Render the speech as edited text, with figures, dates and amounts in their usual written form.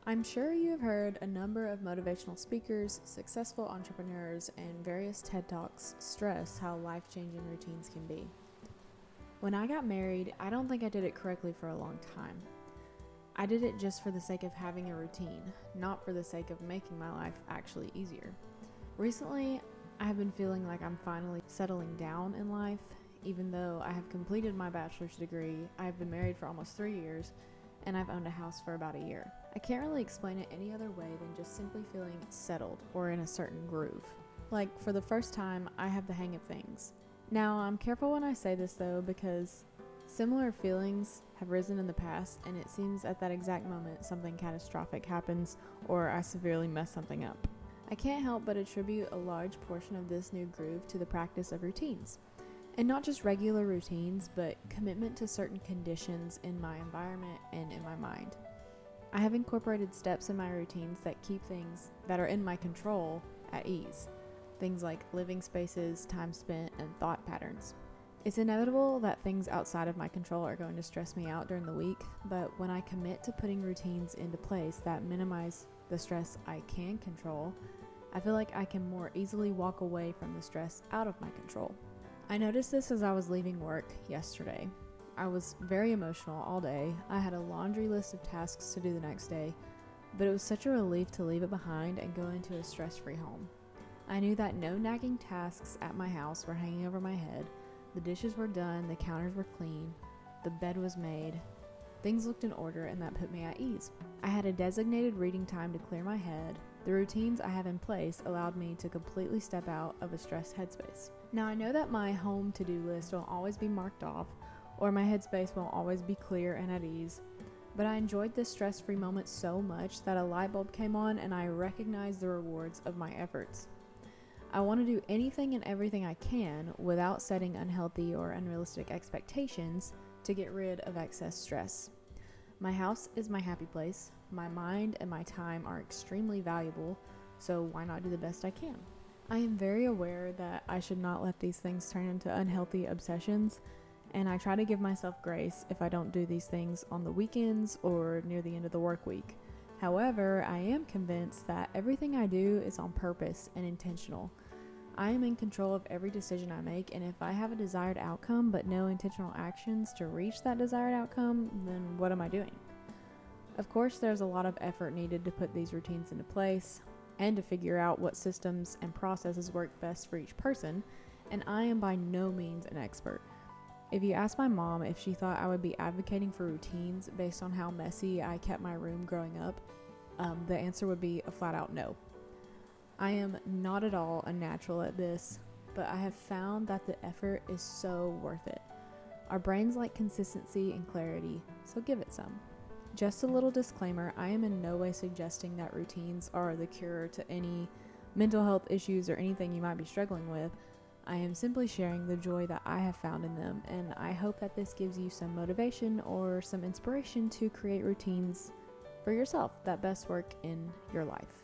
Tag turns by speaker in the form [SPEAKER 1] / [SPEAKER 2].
[SPEAKER 1] I'm sure you have heard a number of motivational speakers, successful entrepreneurs, and various TED Talks stress how life-changing routines can be. When I got married, I don't think I did it correctly for a long time. I did it just for the sake of having a routine, not for the sake of making my life actually easier. Recently, I have been feeling like I'm finally settling down in life. Even though I have completed my bachelor's degree, I have been married for almost 3 years, and I've owned a house for about a year. I can't really explain it any other way than just simply feeling settled or in a certain groove. Like, for the first time, I have the hang of things. Now, I'm careful when I say this though, because similar feelings have risen in the past, and it seems at that exact moment something catastrophic happens or I severely mess something up. I can't help but attribute a large portion of this new groove to the practice of routines. And not just regular routines, but commitment to certain conditions in my environment and in my mind. I have incorporated steps in my routines that keep things that are in my control at ease. Things like living spaces, time spent, and thought patterns. It's inevitable that things outside of my control are going to stress me out during the week, but when I commit to putting routines into place that minimize the stress I can control, I feel like I can more easily walk away from the stress out of my control. I noticed this as I was leaving work yesterday. I was very emotional all day. I had a laundry list of tasks to do the next day, but it was such a relief to leave it behind and go into a stress-free home. I knew that no nagging tasks at my house were hanging over my head. The dishes were done, the counters were clean, the bed was made. Things looked in order, and that put me at ease. I had a designated reading time to clear my head. The routines I have in place allowed me to completely step out of a stressed headspace. Now, I know that my home to-do list will always be marked off, or my headspace will always be clear and at ease, but I enjoyed this stress-free moment so much that a light bulb came on and I recognized the rewards of my efforts. I want to do anything and everything I can without setting unhealthy or unrealistic expectations to get rid of excess stress. My house is my happy place. My mind and my time are extremely valuable, so why not do the best I can? I am very aware that I should not let these things turn into unhealthy obsessions, and I try to give myself grace if I don't do these things on the weekends or near the end of the work week. However, I am convinced that everything I do is on purpose and intentional. I am in control of every decision I make, and if I have a desired outcome but no intentional actions to reach that desired outcome, then what am I doing? Of course, there's a lot of effort needed to put these routines into place and to figure out what systems and processes work best for each person, and I am by no means an expert. If you ask my mom if she thought I would be advocating for routines based on how messy I kept my room growing up, the answer would be a flat out no. I am not at all a natural at this, but I have found that the effort is so worth it. Our brains like consistency and clarity, so give it some. Just a little disclaimer, I am in no way suggesting that routines are the cure to any mental health issues or anything you might be struggling with. I am simply sharing the joy that I have found in them, and I hope that this gives you some motivation or some inspiration to create routines for yourself that best work in your life.